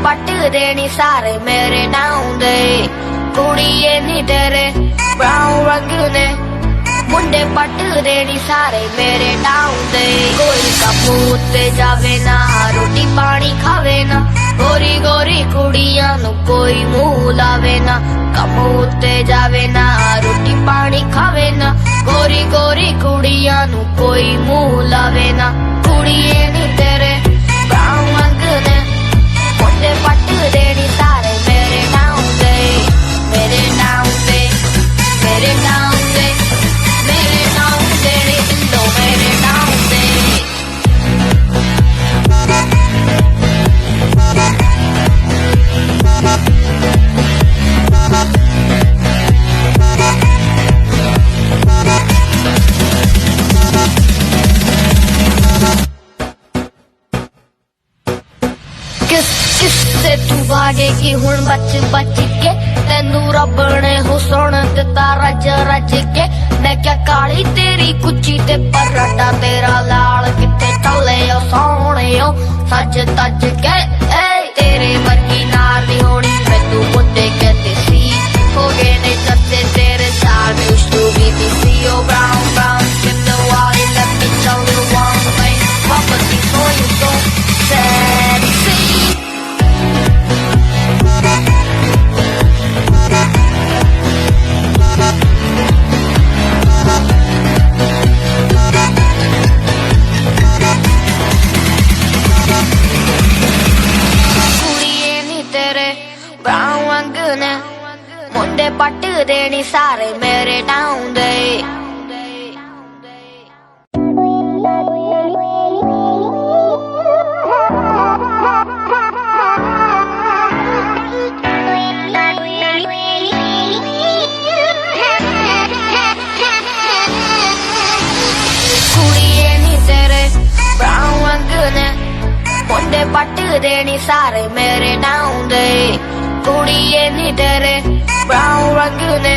पट देनी सारे मेरे नाम दे कुड़िए नी तेरे ब्राउन रंग ने मुंडे पट देनी सारे मेरे नाम दे कोई कपूर ते जावे ना रोटी पानी खावे ना गोरी गोरी कुड़ियां नू कोई मुंह लावे ना कपूर ते जावे ना रोटी पानी खावे ना गोरी गोरी कुड़ियां नू कोई मुंह लावे ना कुड़िए नी तेरे ब्राउन रंग ने मुंडे पट देनी सारे मेरे नाम दे मेरे नाम दे मेरे नाम दे मेरे नाम दे लो मेरे नाम दे किससे तू भागेगी हुण बच बच के तेनू रब ने हुसन दिता रज रज के मैं क्या काली तेरी कुची ते पराठा तेरा लाल किथे चले ओ सोहणे ओ सज तज के तेरे वर्गी नार नी होनी मैं तू मुद्दे कहते सी हो गए ने जत्ते तेरे साथ used to be the CEO brown brown skin the wally let me tell you one thing property for you so sexy brown रंग ने मुंडे पट देनी सारे मेरे नाम दे कुड़िए नी तेरे ब्राउन रंग ने मुंडे पट देनी सारे मेरे नाम दे कुड़िए नी तेरे ब्राउन रंग ने